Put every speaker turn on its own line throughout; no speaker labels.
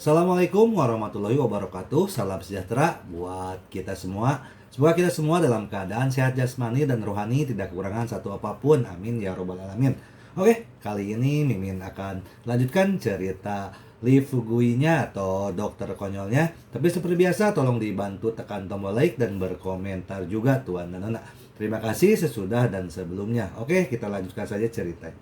Assalamualaikum warahmatullahi wabarakatuh. Salam sejahtera buat kita semua. Semoga kita semua dalam keadaan sehat jasmani dan rohani, tidak kekurangan satu apapun. Amin ya robbal alamin. Oke, kali ini Mimin akan lanjutkan cerita Lee Fugui-nya atau dokter konyolnya. Tapi seperti biasa, tolong dibantu tekan tombol like dan berkomentar juga tuan dan nona. Terima kasih sesudah dan sebelumnya. Oke, kita lanjutkan saja ceritanya.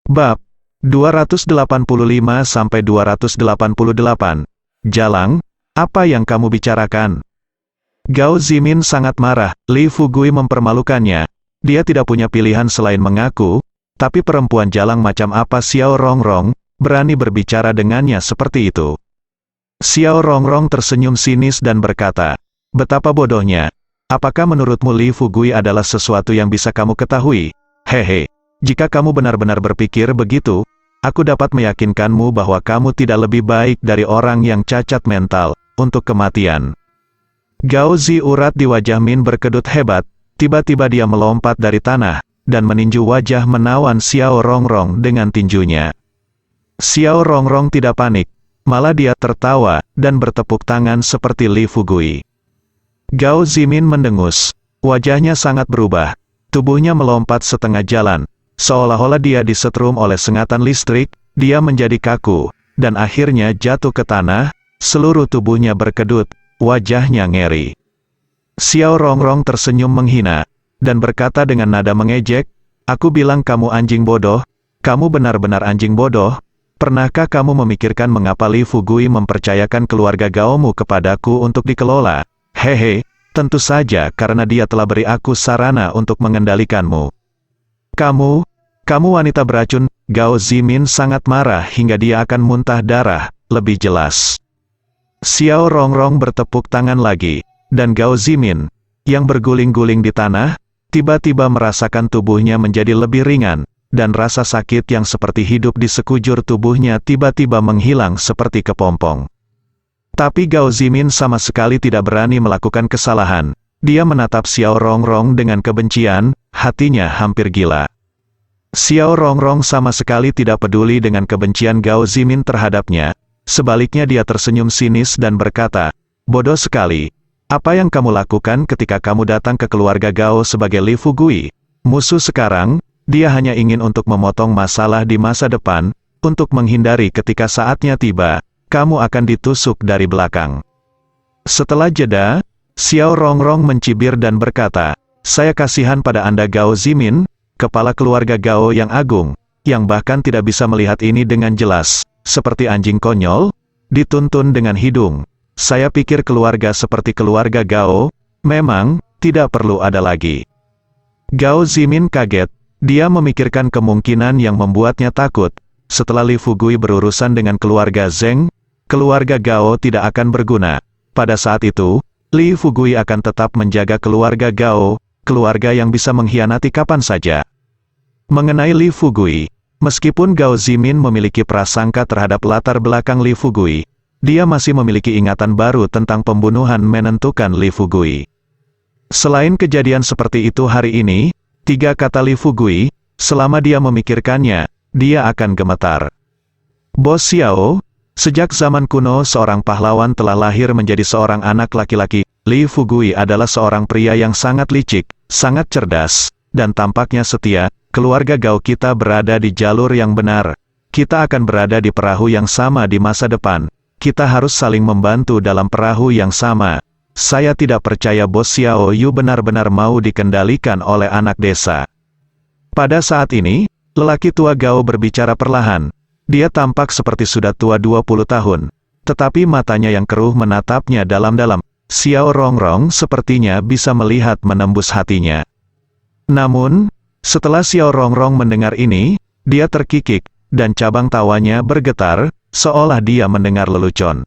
Bab 285-288. Jalang, apa yang kamu bicarakan? Gao Zimin sangat marah. Lee Fugui mempermalukannya. Dia tidak punya pilihan selain mengaku, tapi perempuan jalang macam apa Xiao Rongrong berani berbicara dengannya seperti itu. Xiao Rongrong tersenyum sinis dan berkata, "Betapa bodohnya. Apakah menurutmu Lee Fugui adalah sesuatu yang bisa kamu ketahui? Hehe. Jika kamu benar-benar berpikir begitu, aku dapat meyakinkanmu bahwa kamu tidak lebih baik dari orang yang cacat mental untuk kematian." Gao Zi urat di wajah Min berkedut hebat, tiba-tiba dia melompat dari tanah, dan meninju wajah menawan Xiao Rongrong dengan tinjunya. Xiao Rongrong tidak panik, malah dia tertawa, dan bertepuk tangan seperti Lee Fugui. Gao Zimin mendengus, wajahnya sangat berubah, tubuhnya melompat setengah jalan, seolah-olah dia disetrum oleh sengatan listrik, dia menjadi kaku, dan akhirnya jatuh ke tanah, seluruh tubuhnya berkedut, wajahnya ngeri. Xiao Rongrong tersenyum menghina, dan berkata dengan nada mengejek, "Aku bilang kamu anjing bodoh, kamu benar-benar anjing bodoh. Pernahkah kamu memikirkan mengapa Lee Fugui mempercayakan keluarga Gaomu kepadaku untuk dikelola? Hehe, tentu saja karena dia telah beri aku sarana untuk mengendalikanmu. Kamu wanita beracun." Gao Zimin sangat marah hingga dia akan muntah darah, lebih jelas. Xiao Rongrong bertepuk tangan lagi, dan Gao Zimin, yang berguling-guling di tanah, tiba-tiba merasakan tubuhnya menjadi lebih ringan, dan rasa sakit yang seperti hidup di sekujur tubuhnya tiba-tiba menghilang seperti kepompong. Tapi Gao Zimin sama sekali tidak berani melakukan kesalahan. Dia menatap Xiao Rongrong dengan kebencian, hatinya hampir gila. Xiao Rongrong sama sekali tidak peduli dengan kebencian Gao Zimin terhadapnya, sebaliknya dia tersenyum sinis dan berkata, "Bodoh sekali. Apa yang kamu lakukan ketika kamu datang ke keluarga Gao sebagai Lee Fugui? Musuh sekarang, dia hanya ingin untuk memotong masalah di masa depan, untuk menghindari ketika saatnya tiba, kamu akan ditusuk dari belakang." Setelah jeda, Xiao Rongrong mencibir dan berkata, "Saya kasihan pada Anda Gao Zimin, kepala keluarga Gao yang agung, yang bahkan tidak bisa melihat ini dengan jelas, seperti anjing konyol, dituntun dengan hidung. Saya pikir keluarga seperti keluarga Gao, memang, tidak perlu ada lagi." Gao Zimin kaget, dia memikirkan kemungkinan yang membuatnya takut. Setelah Lee Fugui berurusan dengan keluarga Zheng, keluarga Gao tidak akan berguna. Pada saat itu, Lee Fugui akan tetap menjaga keluarga Gao, keluarga yang bisa mengkhianati kapan saja. Mengenai Lee Fugui, meskipun Gao Zimin memiliki prasangka terhadap latar belakang Lee Fugui, dia masih memiliki ingatan baru tentang pembunuhan menentukan Lee Fugui. Selain kejadian seperti itu hari ini, 3 kata Lee Fugui, selama dia memikirkannya, dia akan gemetar. "Bos Xiao, sejak zaman kuno seorang pahlawan telah lahir menjadi seorang anak laki-laki. Lee Fugui adalah seorang pria yang sangat licik, sangat cerdas, dan tampaknya setia. Keluarga Gao kita berada di jalur yang benar. Kita akan berada di perahu yang sama di masa depan. Kita harus saling membantu dalam perahu yang sama. Saya tidak percaya Bos Xiao Yu benar-benar mau dikendalikan oleh anak desa." Pada saat ini, lelaki tua Gao berbicara perlahan. Dia tampak seperti sudah tua 20 tahun. Tetapi matanya yang keruh menatapnya dalam-dalam. Xiao Rongrong sepertinya bisa melihat menembus hatinya. Namun, setelah Xiao Rongrong mendengar ini, dia terkikik, dan cabang tawanya bergetar, seolah dia mendengar lelucon.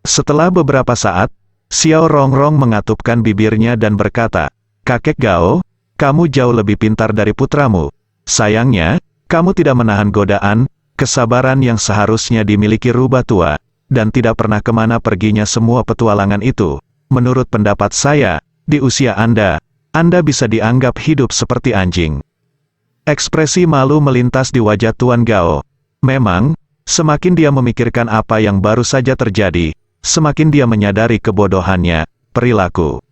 Setelah beberapa saat, Xiao Rongrong mengatupkan bibirnya dan berkata, "Kakek Gao, kamu jauh lebih pintar dari putramu. Sayangnya, kamu tidak menahan godaan, kesabaran yang seharusnya dimiliki rubah tua, dan tidak pernah kemana perginya semua petualangan itu. Menurut pendapat saya, di usia Anda bisa dianggap hidup seperti anjing." Ekspresi malu melintas di wajah Tuan Gao. Memang, Semakin dia memikirkan apa yang baru saja terjadi, semakin dia menyadari kebodohannya, perilaku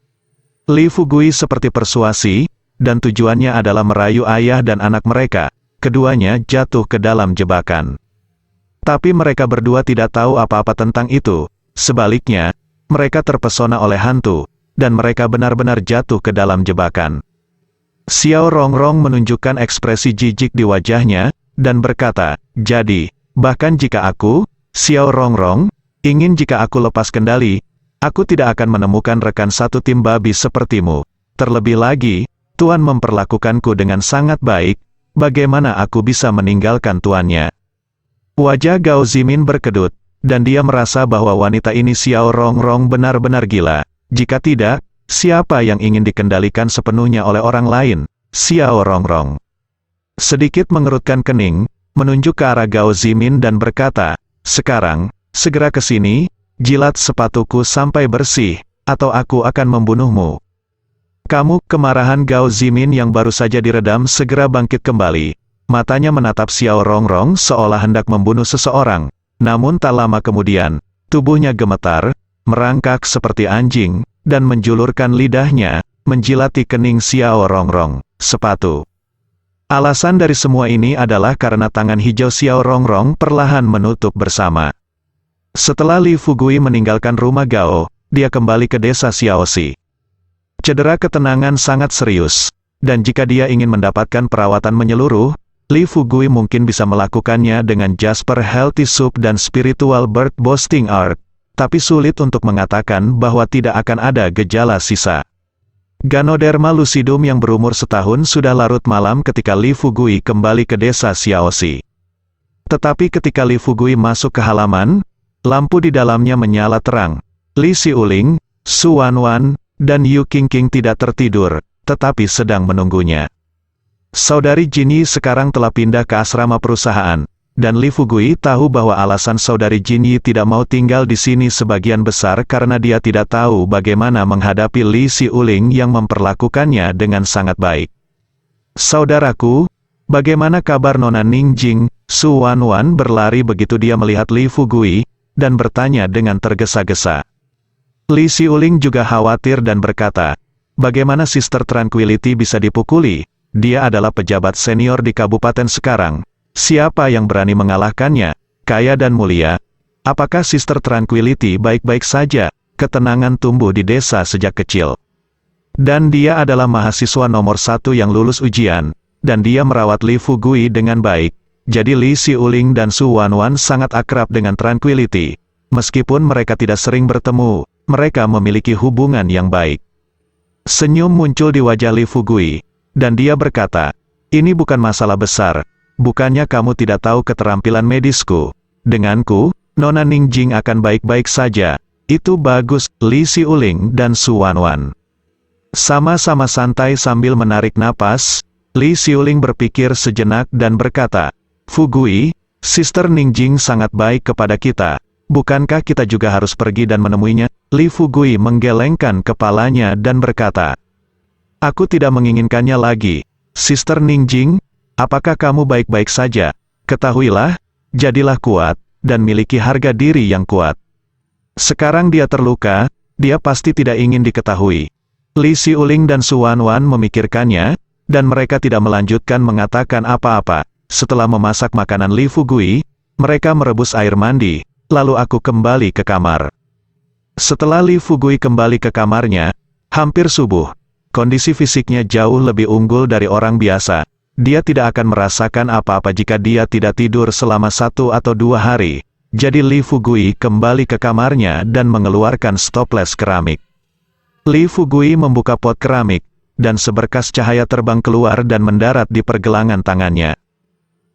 Li Fugui seperti persuasi, dan tujuannya adalah merayu ayah dan anak mereka, keduanya jatuh ke dalam jebakan. Tapi mereka berdua tidak tahu apa-apa tentang itu, sebaliknya, mereka terpesona oleh hantu, dan mereka benar-benar jatuh ke dalam jebakan. Xiao Rongrong menunjukkan ekspresi jijik di wajahnya, dan berkata, jadi, bahkan jika aku, Xiao Rongrong, ingin jika aku lepas kendali, aku tidak akan menemukan rekan satu tim babi sepertimu. Terlebih lagi, Tuan memperlakukanku dengan sangat baik, bagaimana aku bisa meninggalkan tuannya? Wajah Gao Zimin berkedut, dan dia merasa bahwa wanita ini Xiao Rongrong benar-benar gila. Jika tidak, siapa yang ingin dikendalikan sepenuhnya oleh orang lain? Xiao Rongrong sedikit mengerutkan kening, menunjuk ke arah Gao Zimin dan berkata, sekarang, segera ke sini, jilat sepatuku sampai bersih, atau aku akan membunuhmu. Kemarahan Gao Zimin yang baru saja diredam segera bangkit kembali. Matanya menatap Xiao Rongrong seolah hendak membunuh seseorang. Namun tak lama kemudian, tubuhnya gemetar, merangkak seperti anjing, dan menjulurkan lidahnya, menjilati kening Xiao Rongrong. Sepatu. Alasan dari semua ini adalah karena tangan hijau Xiao Rongrong perlahan menutup bersama. Setelah Li Fugui meninggalkan rumah Gao, dia kembali ke desa Xiaoxi. Cedera ketenangan sangat serius, dan jika dia ingin mendapatkan perawatan menyeluruh, Li Fugui mungkin bisa melakukannya dengan Jasper Healthy Soup dan Spiritual Bird Boosting Art, tapi sulit untuk mengatakan bahwa tidak akan ada gejala sisa. Ganoderma lucidum yang berumur setahun sudah larut malam ketika Li Fugui kembali ke desa Xiaoxi. Tetapi ketika Li Fugui masuk ke halaman, lampu di dalamnya menyala terang. Li Xiuling, Su Wanwan, dan Yu Qingqing tidak tertidur, tetapi sedang menunggunya. Saudari Jinyi sekarang telah pindah ke asrama perusahaan, dan Li Fugui tahu bahwa alasan saudari Jinyi tidak mau tinggal di sini sebagian besar karena dia tidak tahu bagaimana menghadapi Li Xiuling yang memperlakukannya dengan sangat baik. Saudaraku, bagaimana kabar Nona Ningjing? Su Wanwan berlari begitu dia melihat Li Fugui, dan bertanya dengan tergesa-gesa. Li Xiuling juga khawatir dan berkata, bagaimana Sister Tranquility bisa dipukuli? Dia adalah pejabat senior di kabupaten sekarang. Siapa yang berani mengalahkannya? Kaya dan mulia. Apakah Sister Tranquility baik-baik saja? Ketenangan tumbuh di desa sejak kecil. Dan dia adalah mahasiswa nomor 1 yang lulus ujian, dan dia merawat Li Fugui dengan baik. Jadi Li Xiuling dan Su Wanwan sangat akrab dengan Tranquility. Meskipun mereka tidak sering bertemu, mereka memiliki hubungan yang baik. Senyum muncul di wajah Li Fugui, dan dia berkata, ini bukan masalah besar, bukannya kamu tidak tahu keterampilan medisku. Denganku, Nona Ningjing akan baik-baik saja. Itu bagus. Li Xiuling dan Su Wanwan sama-sama santai sambil menarik napas. Li Xiuling berpikir sejenak dan berkata, Fugui, Sister Ningjing sangat baik kepada kita. Bukankah kita juga harus pergi dan menemuinya? Li Fugui menggelengkan kepalanya dan berkata, aku tidak menginginkannya lagi. Sister Ningjing, apakah kamu baik-baik saja? Ketahuilah, jadilah kuat, dan miliki harga diri yang kuat. Sekarang dia terluka, dia pasti tidak ingin diketahui. Li Xiuling dan Su Wanwan memikirkannya, dan mereka tidak melanjutkan mengatakan apa-apa. Setelah memasak makanan Li Fugui, mereka merebus air mandi, lalu aku kembali ke kamar. Setelah Li Fugui kembali ke kamarnya, hampir subuh. Kondisi fisiknya jauh lebih unggul dari orang biasa. Dia tidak akan merasakan apa-apa jika dia tidak tidur selama 1 atau 2 hari. Jadi Li Fugui kembali ke kamarnya dan mengeluarkan stoples keramik. Li Fugui membuka pot keramik, dan seberkas cahaya terbang keluar dan mendarat di pergelangan tangannya.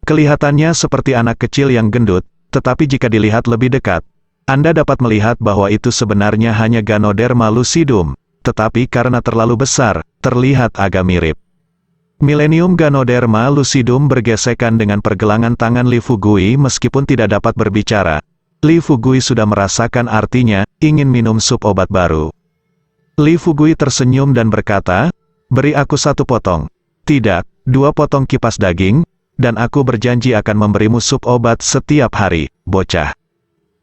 Kelihatannya seperti anak kecil yang gendut, tetapi jika dilihat lebih dekat, Anda dapat melihat bahwa itu sebenarnya hanya Ganoderma lucidum. Tetapi karena terlalu besar, terlihat agak mirip. Millennium Ganoderma lucidum bergesekan dengan pergelangan tangan Li Fugui meskipun tidak dapat berbicara. Li Fugui sudah merasakan artinya, ingin minum sup obat baru. Li Fugui tersenyum dan berkata, beri aku 1 potong. Tidak, 2 potong kipas daging. dan aku berjanji akan memberimu sup obat setiap hari, bocah.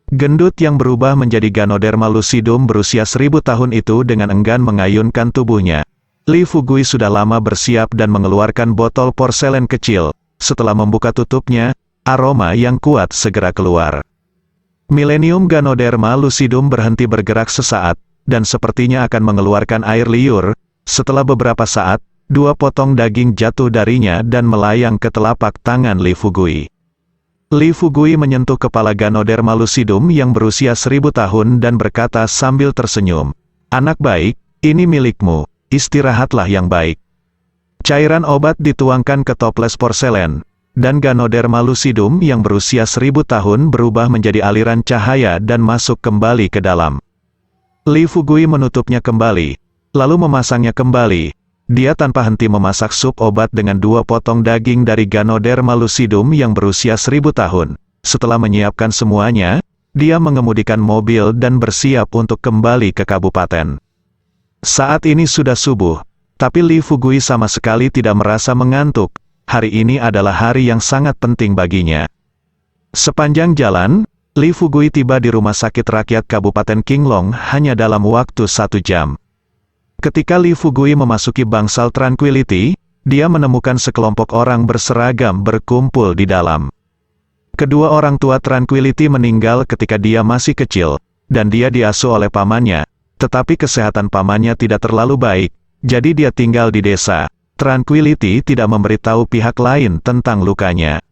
Gendut yang berubah menjadi Ganoderma lucidum berusia 1000 tahun itu dengan enggan mengayunkan tubuhnya. Li Fugui sudah lama bersiap dan mengeluarkan botol porselen kecil. Setelah membuka tutupnya, aroma yang kuat segera keluar. Millennium Ganoderma lucidum berhenti bergerak sesaat, dan sepertinya akan mengeluarkan air liur. Setelah beberapa saat, 2 potong daging jatuh darinya dan melayang ke telapak tangan Li Fugui. Li Fugui menyentuh kepala Ganoderma lucidum yang berusia 1000 tahun dan berkata sambil tersenyum, "Anak baik, ini milikmu, istirahatlah yang baik." Cairan obat dituangkan ke toples porselen, dan Ganoderma lucidum yang berusia 1000 tahun berubah menjadi aliran cahaya dan masuk kembali ke dalam. Li Fugui menutupnya kembali, lalu memasangnya kembali. Dia tanpa henti memasak sup obat dengan 2 potong daging dari Ganoderma lucidum yang berusia 1000 tahun. Setelah menyiapkan semuanya, dia mengemudikan mobil dan bersiap untuk kembali ke kabupaten. Saat ini sudah subuh, tapi Li Fugui sama sekali tidak merasa mengantuk. Hari ini adalah hari yang sangat penting baginya. Sepanjang jalan, Li Fugui tiba di rumah sakit rakyat Kabupaten Qinglong hanya dalam waktu 1 jam. Ketika Li Fugui memasuki bangsal Tranquility, dia menemukan sekelompok orang berseragam berkumpul di dalam. Kedua orang tua Tranquility meninggal ketika dia masih kecil, dan dia diasuh oleh pamannya, tetapi kesehatan pamannya tidak terlalu baik, jadi dia tinggal di desa. Tranquility tidak memberitahu pihak lain tentang lukanya.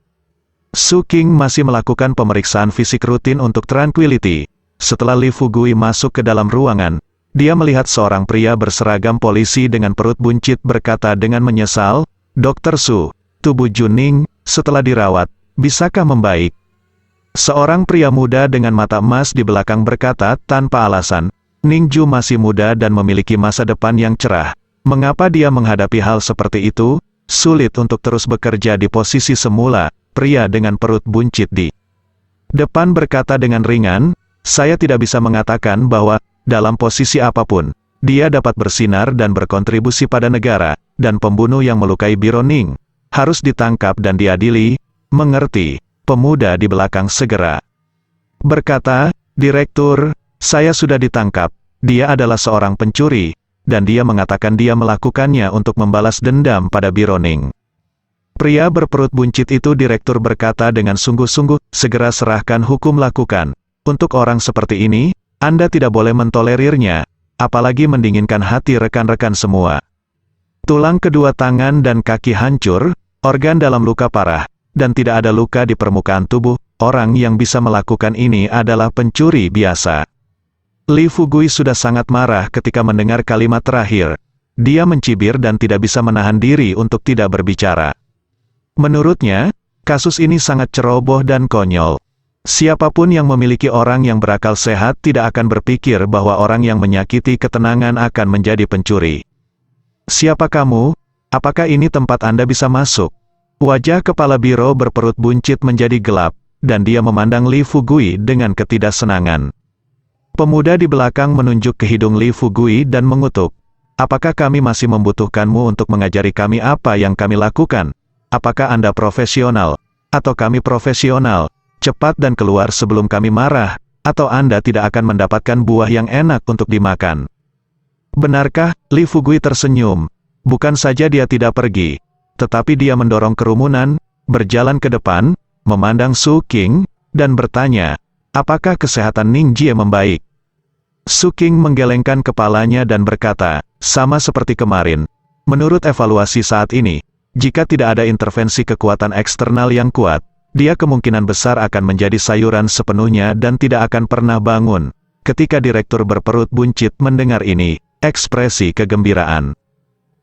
Su King masih melakukan pemeriksaan fisik rutin untuk Tranquility. Setelah Li Fugui masuk ke dalam ruangan, dia melihat seorang pria berseragam polisi dengan perut buncit berkata dengan menyesal, "Dr. Su, tubuh Juning, setelah dirawat, bisakah membaik?" Seorang pria muda dengan mata emas di belakang berkata tanpa alasan, "Ningju masih muda dan memiliki masa depan yang cerah. Mengapa dia menghadapi hal seperti itu? Sulit untuk terus bekerja di posisi semula." Pria dengan perut buncit di depan berkata dengan ringan, "Saya tidak bisa mengatakan bahwa dalam posisi apapun, dia dapat bersinar dan berkontribusi pada negara, dan pembunuh yang melukai Bironing harus ditangkap dan diadili." "Mengerti," pemuda di belakang segera berkata, "Direktur, saya sudah ditangkap. Dia adalah seorang pencuri, dan dia mengatakan dia melakukannya untuk membalas dendam pada Bironing." Pria berperut buncit itu direktur berkata dengan sungguh-sungguh, "Segera serahkan hukum lakukan. Untuk orang seperti ini, Anda tidak boleh mentolerirnya, apalagi mendinginkan hati rekan-rekan semua." Tulang kedua tangan dan kaki hancur, organ dalam luka parah, dan tidak ada luka di permukaan tubuh. Orang yang bisa melakukan ini adalah pencuri biasa. Li Fugui sudah sangat marah ketika mendengar kalimat terakhir. Dia mencibir dan tidak bisa menahan diri untuk tidak berbicara. Menurutnya, kasus ini sangat ceroboh dan konyol. Siapapun yang memiliki orang yang berakal sehat tidak akan berpikir bahwa orang yang menyakiti ketenangan akan menjadi pencuri. "Siapa kamu? Apakah ini tempat Anda bisa masuk?" Wajah kepala biro berperut buncit menjadi gelap, dan dia memandang Li Fugui dengan ketidaksenangan. Pemuda di belakang menunjuk ke hidung Li Fugui dan mengutuk, "Apakah kami masih membutuhkanmu untuk mengajari kami apa yang kami lakukan? Apakah Anda profesional? Atau kami profesional? Cepat dan keluar sebelum kami marah, atau Anda tidak akan mendapatkan buah yang enak untuk dimakan." "Benarkah?" Li Fugui tersenyum. Bukan saja dia tidak pergi, tetapi dia mendorong kerumunan, berjalan ke depan, memandang Su King, dan bertanya, "Apakah kesehatan Ning Jie membaik?" Su King menggelengkan kepalanya dan berkata, "Sama seperti kemarin. Menurut evaluasi saat ini, jika tidak ada intervensi kekuatan eksternal yang kuat, dia kemungkinan besar akan menjadi sayuran sepenuhnya dan tidak akan pernah bangun." Ketika direktur berperut buncit mendengar ini, ekspresi kegembiraan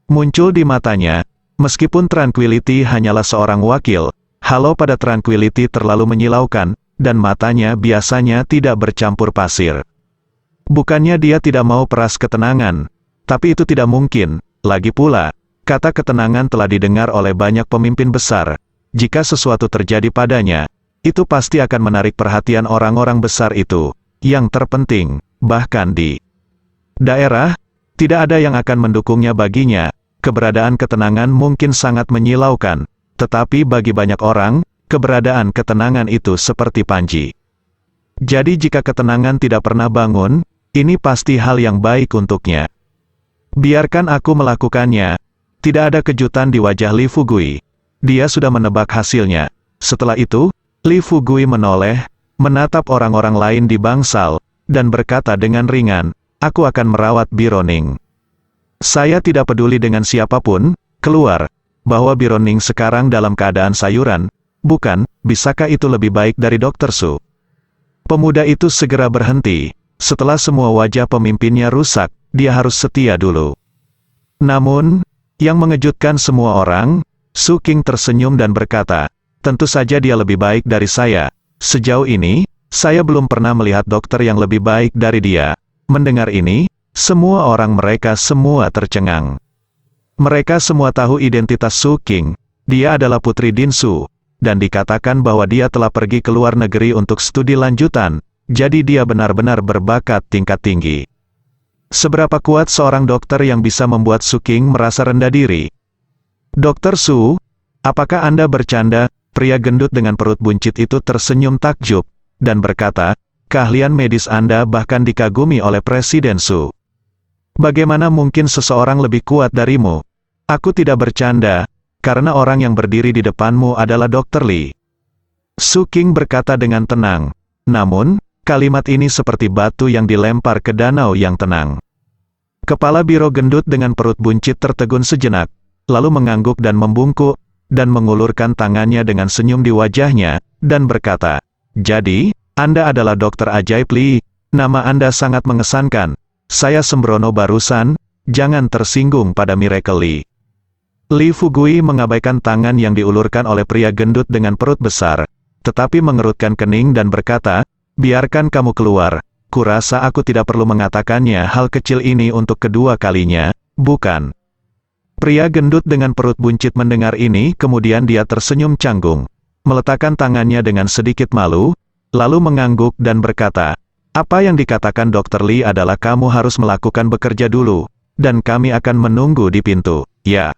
muncul di matanya. Meskipun Tranquility hanyalah seorang wakil, halo pada Tranquility terlalu menyilaukan, dan matanya biasanya tidak bercampur pasir. Bukannya dia tidak mau peras ketenangan, tapi itu tidak mungkin. Lagi pula, kata ketenangan telah didengar oleh banyak pemimpin besar. Jika sesuatu terjadi padanya, itu pasti akan menarik perhatian orang-orang besar itu. Yang terpenting, bahkan di daerah, tidak ada yang akan mendukungnya baginya. Keberadaan ketenangan mungkin sangat menyilaukan, tetapi bagi banyak orang, keberadaan ketenangan itu seperti panji. Jadi jika ketenangan tidak pernah bangun, ini pasti hal yang baik untuknya. Biarkan aku melakukannya. Tidak ada kejutan di wajah Li Fugui. Dia sudah menebak hasilnya. Setelah itu, Li Fugui menoleh, menatap orang-orang lain di bangsal, dan berkata dengan ringan, "Aku akan merawat Bironing. Saya tidak peduli dengan siapapun, keluar, bahwa Bironing sekarang dalam keadaan sayuran, bukan, bisakah itu lebih baik dari Dr. Su?" Pemuda itu segera berhenti. Setelah semua wajah pemimpinnya rusak, dia harus setia dulu. Namun, yang mengejutkan semua orang, Su King tersenyum dan berkata, "Tentu saja dia lebih baik dari saya. Sejauh ini, saya belum pernah melihat dokter yang lebih baik dari dia." Mendengar ini, semua orang mereka semua tercengang. Mereka semua tahu identitas Su King. Dia adalah putri Din Su, dan dikatakan bahwa dia telah pergi ke luar negeri untuk studi lanjutan, jadi dia benar-benar berbakat tingkat tinggi. Seberapa kuat seorang dokter yang bisa membuat Su King merasa rendah diri? "Dokter Su, apakah Anda bercanda?" Pria gendut dengan perut buncit itu tersenyum takjub, dan berkata, "Keahlian medis Anda bahkan dikagumi oleh Presiden Su. Bagaimana mungkin seseorang lebih kuat darimu?" "Aku tidak bercanda, karena orang yang berdiri di depanmu adalah Dr. Li." Su King berkata dengan tenang, namun, kalimat ini seperti batu yang dilempar ke danau yang tenang. Kepala biro gendut dengan perut buncit tertegun sejenak, lalu mengangguk dan membungkuk, dan mengulurkan tangannya dengan senyum di wajahnya, dan berkata, "Jadi, Anda adalah Dokter Ajaib Li, nama Anda sangat mengesankan. Saya sembrono barusan, jangan tersinggung pada Miracle Li." Li Fugui mengabaikan tangan yang diulurkan oleh pria gendut dengan perut besar, tetapi mengerutkan kening dan berkata, "Biarkan kamu keluar, kurasa aku tidak perlu mengatakannya hal kecil ini untuk kedua kalinya, bukan?" Pria gendut dengan perut buncit mendengar ini kemudian dia tersenyum canggung, meletakkan tangannya dengan sedikit malu, lalu mengangguk dan berkata, "Apa yang dikatakan Dr. Li adalah kamu harus melakukan bekerja dulu, dan kami akan menunggu di pintu, ya?"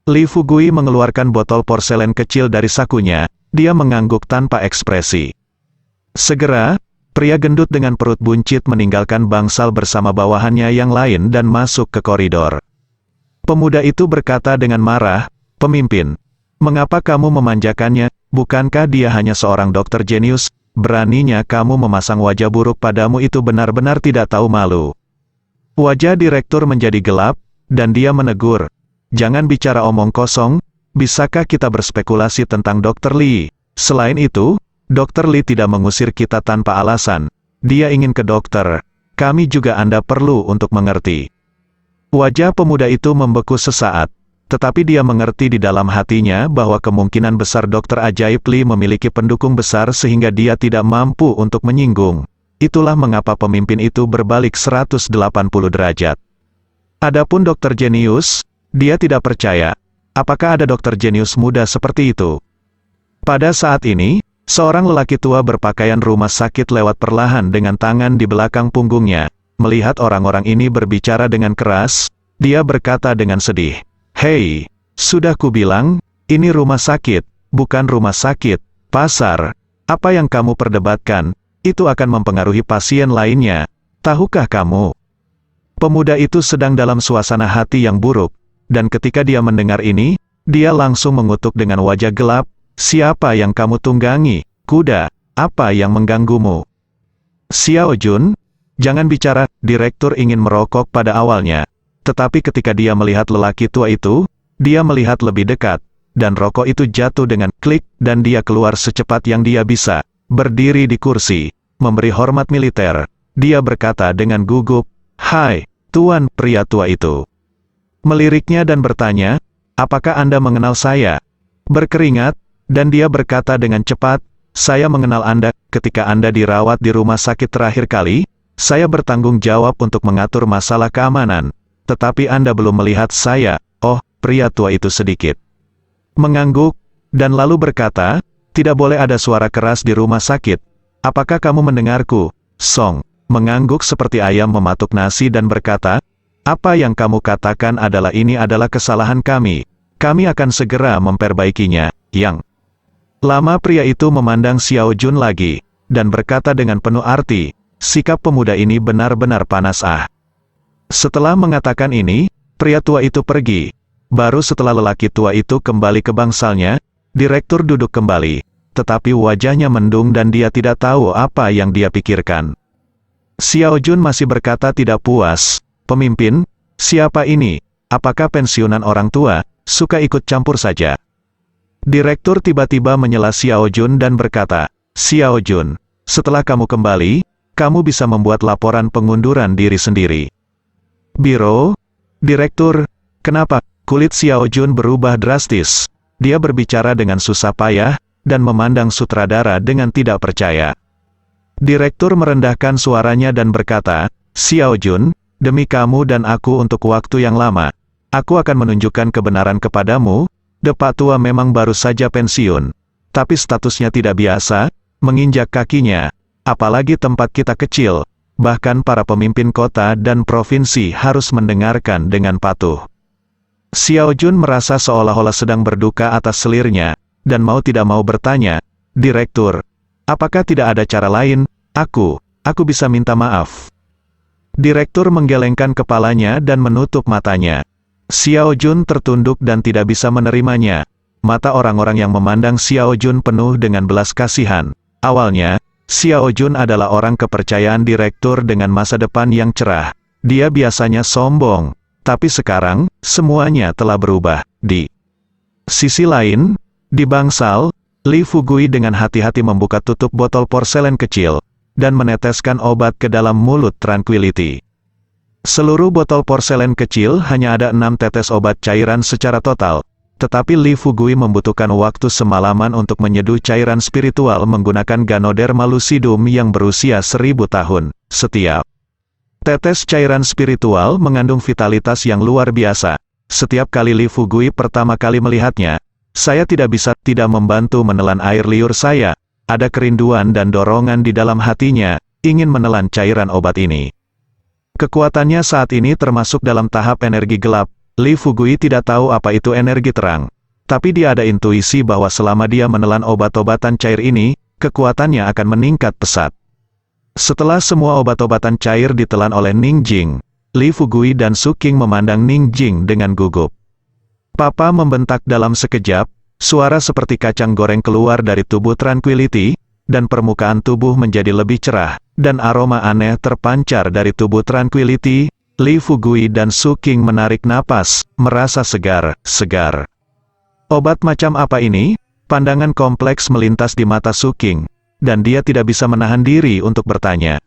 Li Fugui mengeluarkan botol porselen kecil dari sakunya, dia mengangguk tanpa ekspresi. Segera, pria gendut dengan perut buncit meninggalkan bangsal bersama bawahannya yang lain dan masuk ke koridor. Pemuda itu berkata dengan marah, "Pemimpin, mengapa kamu memanjakannya? Bukankah dia hanya seorang dokter jenius? Beraninya kamu memasang wajah buruk padamu, itu benar-benar tidak tahu malu." Wajah direktur menjadi gelap, dan dia menegur, "Jangan bicara omong kosong, bisakah kita berspekulasi tentang Dr. Li? Selain itu, Dr. Li tidak mengusir kita tanpa alasan. Dia ingin ke dokter. Kami juga Anda perlu untuk mengerti." Wajah pemuda itu membeku sesaat, tetapi dia mengerti di dalam hatinya bahwa kemungkinan besar Dokter Ajaib Li memiliki pendukung besar sehingga dia tidak mampu untuk menyinggung. Itulah mengapa pemimpin itu berbalik 180 derajat. Adapun dokter jenius, dia tidak percaya. Apakah ada dokter jenius muda seperti itu? Pada saat ini, seorang lelaki tua berpakaian rumah sakit lewat perlahan dengan tangan di belakang punggungnya. Melihat orang-orang ini berbicara dengan keras, dia berkata dengan sedih, "Hei, sudah kubilang, ini rumah sakit, bukan rumah sakit, pasar. Apa yang kamu perdebatkan, itu akan mempengaruhi pasien lainnya. Tahukah kamu?" Pemuda itu sedang dalam suasana hati yang buruk, dan ketika dia mendengar ini, dia langsung mengutuk dengan wajah gelap, "Siapa yang kamu tunggangi? Kuda, apa yang mengganggumu?" "Xiao Jun, jangan bicara." Direktur ingin merokok pada awalnya, tetapi ketika dia melihat lelaki tua itu, dia melihat lebih dekat, dan rokok itu jatuh dengan klik, dan dia keluar secepat yang dia bisa, berdiri di kursi, memberi hormat militer. Dia berkata dengan gugup, "Hai, Tuan." Pria tua itu meliriknya dan bertanya, "Apakah Anda mengenal saya?" Berkeringat, dan dia berkata dengan cepat, "Saya mengenal Anda. Ketika Anda dirawat di rumah sakit terakhir kali, saya bertanggung jawab untuk mengatur masalah keamanan. Tetapi Anda belum melihat saya." "Oh," pria tua itu sedikit mengangguk, dan lalu berkata, "Tidak boleh ada suara keras di rumah sakit. Apakah kamu mendengarku?" Song mengangguk seperti ayam mematuk nasi dan berkata, "Apa yang kamu katakan ini adalah kesalahan kami. Kami akan segera memperbaikinya, Yang. Lama pria itu memandang Xiao Jun lagi, dan berkata dengan penuh arti, sikap pemuda ini benar-benar panas ah. Setelah mengatakan ini, pria tua itu pergi. Baru setelah lelaki tua itu kembali ke bangsalnya, direktur duduk kembali, tetapi wajahnya mendung dan dia tidak tahu apa yang dia pikirkan. Xiao Jun masih berkata tidak puas, pemimpin, siapa ini? Apakah pensiunan orang tua? Suka ikut campur saja. Direktur tiba-tiba menyela Xiao Jun dan berkata, Xiao Jun, setelah kamu kembali, kamu bisa membuat laporan pengunduran diri sendiri. Biro? Direktur? Kenapa? Kulit Xiao Jun berubah drastis. Dia berbicara dengan susah payah, dan memandang sutradara dengan tidak percaya. Direktur merendahkan suaranya dan berkata, Xiao Jun, demi kamu dan aku untuk waktu yang lama, aku akan menunjukkan kebenaran kepadamu. Pak tua memang baru saja pensiun, tapi statusnya tidak biasa, menginjak kakinya, apalagi tempat kita kecil, bahkan para pemimpin kota dan provinsi harus mendengarkan dengan patuh. Xiao Jun merasa seolah-olah sedang berduka atas selirnya, dan mau tidak mau bertanya, Direktur, apakah tidak ada cara lain? Aku bisa minta maaf. Direktur menggelengkan kepalanya dan menutup matanya. Xiao Jun tertunduk dan tidak bisa menerimanya. Mata orang-orang yang memandang Xiao Jun penuh dengan belas kasihan. Awalnya, Xiao Jun adalah orang kepercayaan direktur dengan masa depan yang cerah. Dia biasanya sombong, tapi sekarang, semuanya telah berubah. Di sisi lain, di bangsal, Li Fugui dengan hati-hati membuka tutup botol porselen kecil, dan meneteskan obat ke dalam mulut Tranquility. Seluruh botol porselen kecil hanya ada 6 tetes obat cairan secara total, tetapi Li Fugui membutuhkan waktu semalaman untuk menyeduh cairan spiritual menggunakan Ganoderma lucidum yang berusia 1000 tahun. Setiap tetes cairan spiritual mengandung vitalitas yang luar biasa. Setiap kali Li Fugui pertama kali melihatnya, saya tidak bisa tidak membantu menelan air liur saya. Ada kerinduan dan dorongan di dalam hatinya, ingin menelan cairan obat ini. Kekuatannya saat ini termasuk dalam tahap energi gelap. Li Fugui tidak tahu apa itu energi terang. Tapi dia ada intuisi bahwa selama dia menelan obat-obatan cair ini, kekuatannya akan meningkat pesat. Setelah semua obat-obatan cair ditelan oleh Ning Jing, Li Fugui dan Su Qing memandang Ning Jing dengan gugup. Papa membentak dalam sekejap, suara seperti kacang goreng keluar dari tubuh Tranquility, dan permukaan tubuh menjadi lebih cerah, dan aroma aneh terpancar dari tubuh Tranquility. Li Fugui dan Su Qing menarik napas, merasa segar. Obat macam apa ini? Pandangan kompleks melintas di mata Su Qing, dan dia tidak bisa menahan diri untuk bertanya.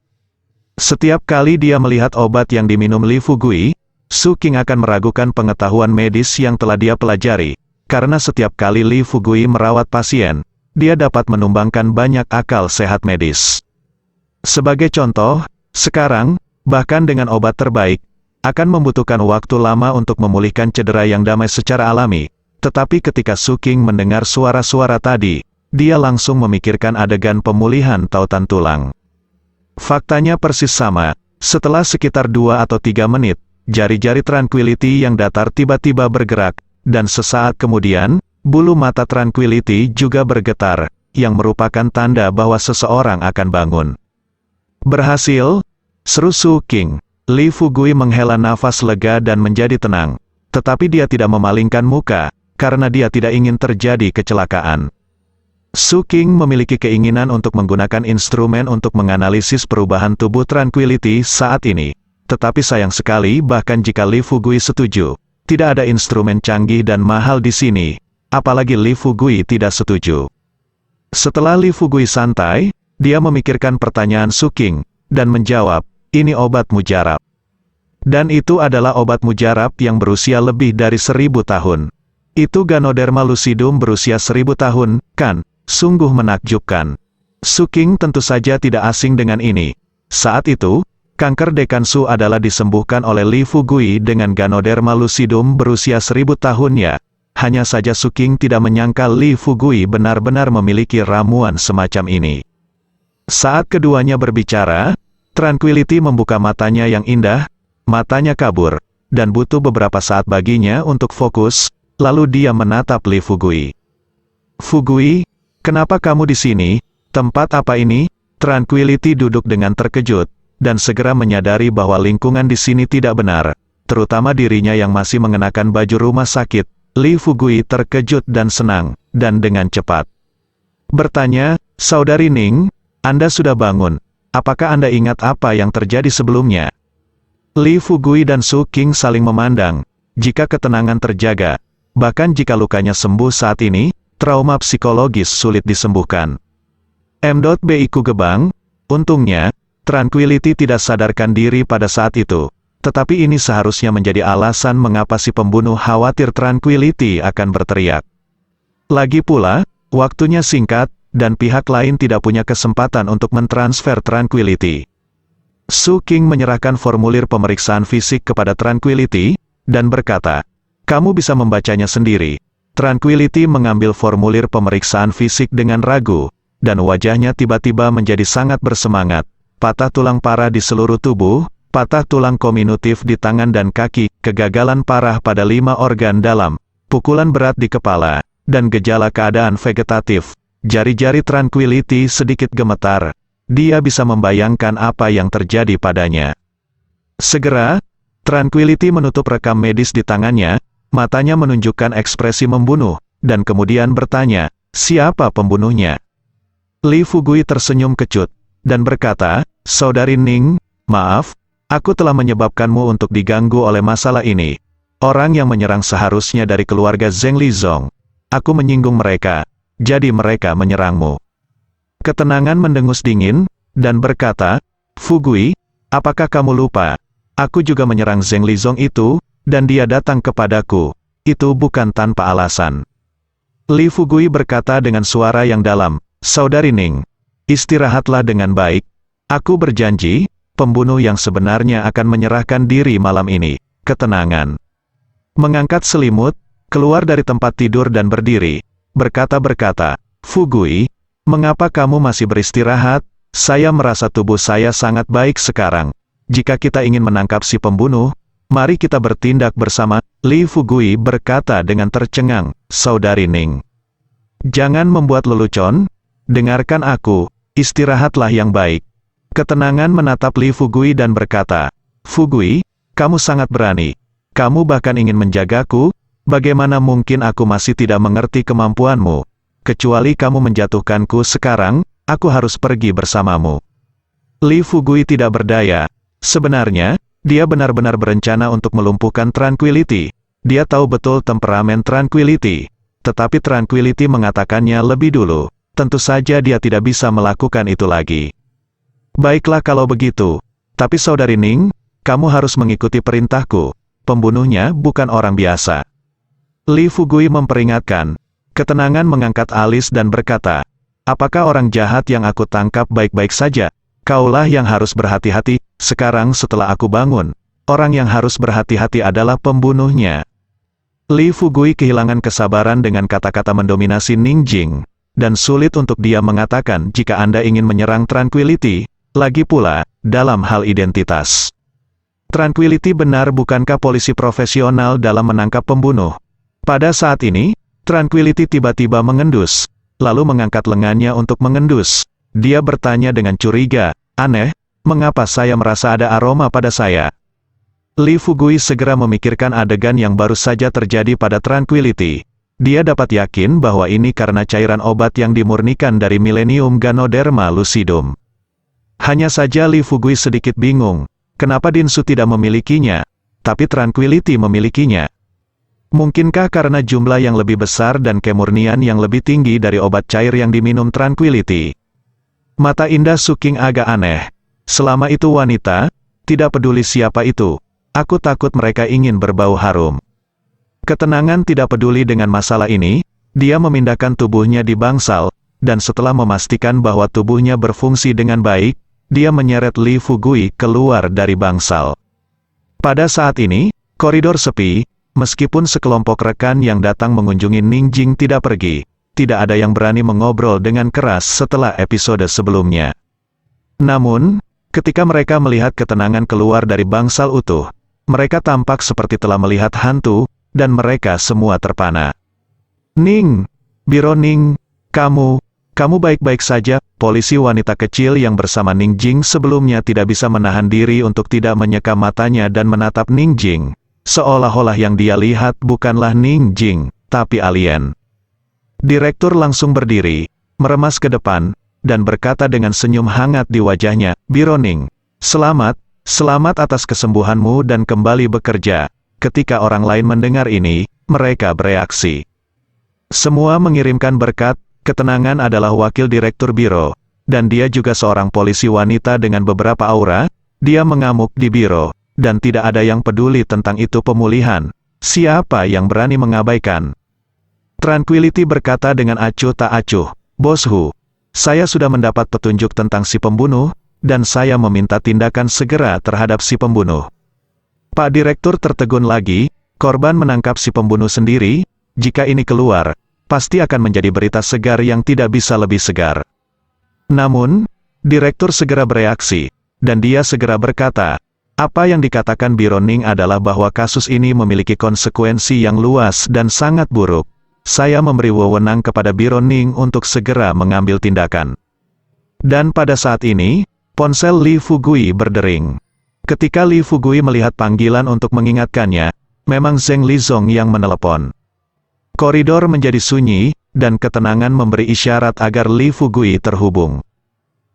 Setiap kali dia melihat obat yang diminum Li Fugui, Su Qing akan meragukan pengetahuan medis yang telah dia pelajari, karena setiap kali Li Fugui merawat pasien, dia dapat menumbangkan banyak akal sehat medis. Sebagai contoh, sekarang, bahkan dengan obat terbaik, akan membutuhkan waktu lama untuk memulihkan cedera yang damai secara alami. Tetapi ketika Su Qing mendengar suara-suara tadi, dia langsung memikirkan adegan pemulihan tautan tulang. Faktanya persis sama, setelah sekitar 2 atau 3 menit, jari-jari Tranquility yang datar tiba-tiba bergerak, dan sesaat kemudian, bulu mata Tranquility juga bergetar, yang merupakan tanda bahwa seseorang akan bangun. Berhasil, seru Su Qing. Li Fugui menghela nafas lega dan menjadi tenang. Tetapi dia tidak memalingkan muka, karena dia tidak ingin terjadi kecelakaan. Su Qing memiliki keinginan untuk menggunakan instrumen untuk menganalisis perubahan tubuh Tranquility saat ini. Tetapi sayang sekali bahkan jika Li Fugui setuju, tidak ada instrumen canggih dan mahal di sini, apalagi Li Fugui tidak setuju. Setelah Li Fugui santai, dia memikirkan pertanyaan Su Qing, dan menjawab, ini obat mujarab. Dan itu adalah obat mujarab yang berusia lebih dari 1000 tahun. Itu Ganoderma lucidum berusia 1000 tahun, kan? Sungguh menakjubkan. Su Qing tentu saja tidak asing dengan ini. Saat itu, kanker Dekansu adalah disembuhkan oleh Li Fugui dengan Ganoderma lucidum berusia 1000 tahunnya. Hanya saja Su Qing tidak menyangka Li Fugui benar-benar memiliki ramuan semacam ini. Saat keduanya berbicara, Tranquility membuka matanya yang indah, matanya kabur, dan butuh beberapa saat baginya untuk fokus. lalu dia menatap Li Fugui. "Fugui, kenapa kamu di sini? Tempat apa ini?" Tranquility duduk dengan terkejut, dan segera menyadari bahwa lingkungan di sini tidak benar, terutama dirinya yang masih mengenakan baju rumah sakit. Li Fugui terkejut dan senang, dan dengan cepat bertanya, "Saudari Ning, Anda sudah bangun? Apakah Anda ingat apa yang terjadi sebelumnya?" Li Fugui dan Su King saling memandang. Jika ketenangan terjaga, bahkan jika lukanya sembuh saat ini, trauma psikologis sulit disembuhkan. M.B.I.Ku gebang. Untungnya, Tranquility tidak sadarkan diri pada saat itu. Tetapi ini seharusnya menjadi alasan mengapa si pembunuh khawatir Tranquility akan berteriak. Lagi pula, waktunya singkat, dan pihak lain tidak punya kesempatan untuk mentransfer Tranquility. Su King menyerahkan formulir pemeriksaan fisik kepada Tranquility, dan berkata, "Kamu bisa membacanya sendiri." Tranquility mengambil formulir pemeriksaan fisik dengan ragu, dan wajahnya tiba-tiba menjadi sangat bersemangat. Patah tulang parah di seluruh tubuh, patah tulang kominutif di tangan dan kaki, kegagalan parah pada 5 organ dalam, pukulan berat di kepala, dan gejala keadaan vegetatif. Jari-jari Tranquility sedikit gemetar. Dia bisa membayangkan apa yang terjadi padanya. Segera, Tranquility menutup rekam medis di tangannya, matanya menunjukkan ekspresi membunuh, dan kemudian bertanya, "Siapa pembunuhnya?" Li Fugui tersenyum kecut, dan berkata, "Saudari Ning, maaf, aku telah menyebabkanmu untuk diganggu oleh masalah ini. Orang yang menyerang seharusnya dari keluarga Zheng Lizong. Aku menyinggung mereka, jadi mereka menyerangmu." Ketenangan mendengus dingin, dan berkata, "Fugui, apakah kamu lupa? Aku juga menyerang Zheng Lizong itu, dan dia datang kepadaku. Itu bukan tanpa alasan." Li Fugui berkata dengan suara yang dalam, "Saudari Ning, istirahatlah dengan baik. Aku berjanji, pembunuh yang sebenarnya akan menyerahkan diri malam ini." Ketenangan mengangkat selimut, keluar dari tempat tidur dan berdiri, berkata, "Fugui, mengapa kamu masih beristirahat? Saya merasa tubuh saya sangat baik sekarang. Jika kita ingin menangkap si pembunuh, mari kita bertindak bersama." Li Fugui berkata dengan tercengang, "Saudari Ning, jangan membuat lelucon. Dengarkan aku, istirahatlah yang baik." Ketenangan menatap Li Fugui dan berkata, "Fugui, kamu sangat berani. Kamu bahkan ingin menjagaku. Bagaimana mungkin aku masih tidak mengerti kemampuanmu? Kecuali kamu menjatuhkanku sekarang, aku harus pergi bersamamu." Li Fugui tidak berdaya. Sebenarnya, dia benar-benar berencana untuk melumpuhkan Tranquility. Dia tahu betul temperamen Tranquility. Tetapi Tranquility mengatakannya lebih dulu. Tentu saja dia tidak bisa melakukan itu lagi. "Baiklah kalau begitu. Tapi Saudari Ning, kamu harus mengikuti perintahku. Pembunuhnya bukan orang biasa." Li Fugui memperingatkan. Ketenangan mengangkat alis dan berkata, "Apakah orang jahat yang aku tangkap baik-baik saja? Kaulah yang harus berhati-hati. Sekarang setelah aku bangun, orang yang harus berhati-hati adalah pembunuhnya." Li Fugui kehilangan kesabaran dengan kata-kata mendominasi Ning Jing, dan sulit untuk dia mengatakan jika Anda ingin menyerang Tranquility, lagi pula, dalam hal identitas. Tranquility benar bukankah polisi profesional dalam menangkap pembunuh? Pada saat ini, Tranquility tiba-tiba mengendus, lalu mengangkat lengannya untuk mengendus. Dia bertanya dengan curiga, "Aneh, mengapa saya merasa ada aroma pada saya?" Li Fugui segera memikirkan adegan yang baru saja terjadi pada Tranquility. Dia dapat yakin bahwa ini karena cairan obat yang dimurnikan dari Millennium Ganoderma Lucidum. Hanya saja Li Fugui sedikit bingung, kenapa Dinsu tidak memilikinya, tapi Tranquility memilikinya. Mungkinkah karena jumlah yang lebih besar dan kemurnian yang lebih tinggi dari obat cair yang diminum Tranquility? Mata indah Su King agak aneh. Selama itu wanita, tidak peduli siapa itu, aku takut mereka ingin berbau harum. Ketenangan tidak peduli dengan masalah ini, dia memindahkan tubuhnya di bangsal, dan setelah memastikan bahwa tubuhnya berfungsi dengan baik, dia menyeret Li Fugui keluar dari bangsal. Pada saat ini, koridor sepi. Meskipun sekelompok rekan yang datang mengunjungi Ning Jing tidak pergi, tidak ada yang berani mengobrol dengan keras setelah episode sebelumnya. Namun, ketika mereka melihat ketenangan keluar dari bangsal utuh, mereka tampak seperti telah melihat hantu, dan mereka semua terpana. Ning, Biro Ning, kamu baik-baik saja? Polisi wanita kecil yang bersama Ning Jing sebelumnya tidak bisa menahan diri untuk tidak menyeka matanya dan menatap Ning Jing. Seolah-olah yang dia lihat bukanlah Ning Jing, tapi alien. Direktur langsung berdiri, meremas ke depan, dan berkata dengan senyum hangat di wajahnya, Biro Ning, selamat atas kesembuhanmu dan kembali bekerja. Ketika orang lain mendengar ini, mereka bereaksi. Semua mengirimkan berkat. Ketenangan adalah wakil direktur biro, dan dia juga seorang polisi wanita dengan beberapa aura. Dia mengamuk di biro, dan tidak ada yang peduli tentang itu pemulihan. Siapa yang berani mengabaikan? Tranquility berkata dengan acuh tak acuh, Bos Hu, saya sudah mendapat petunjuk tentang si pembunuh, dan saya meminta tindakan segera terhadap si pembunuh. Pak Direktur tertegun lagi, korban menangkap si pembunuh sendiri. Jika ini keluar, pasti akan menjadi berita segar yang tidak bisa lebih segar. Namun, Direktur segera bereaksi, dan dia segera berkata, apa yang dikatakan Biro Ning adalah bahwa kasus ini memiliki konsekuensi yang luas dan sangat buruk. Saya memberi wewenang kepada Biro Ning untuk segera mengambil tindakan. Dan pada saat ini, ponsel Li Fugui berdering. Ketika Li Fugui melihat panggilan untuk mengingatkannya, memang Zheng Lizong yang menelepon. Koridor menjadi sunyi, dan ketenangan memberi isyarat agar Li Fugui terhubung.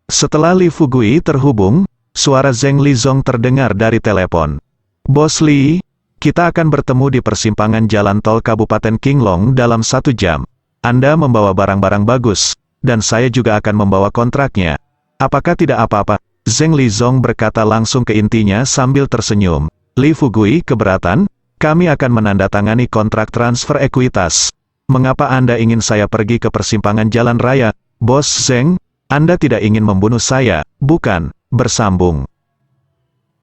Setelah Li Fugui terhubung, suara Zheng Lizong terdengar dari telepon. Bos Li, kita akan bertemu di persimpangan jalan tol Kabupaten Qinglong dalam 1 jam. Anda membawa barang-barang bagus, dan saya juga akan membawa kontraknya. Apakah tidak apa-apa? Zheng Lizong berkata langsung ke intinya sambil tersenyum. Li Fugui keberatan? Kami akan menandatangani kontrak transfer ekuitas. Mengapa Anda ingin saya pergi ke persimpangan jalan raya? Bos Zheng, Anda tidak ingin membunuh saya, bukan? Bersambung.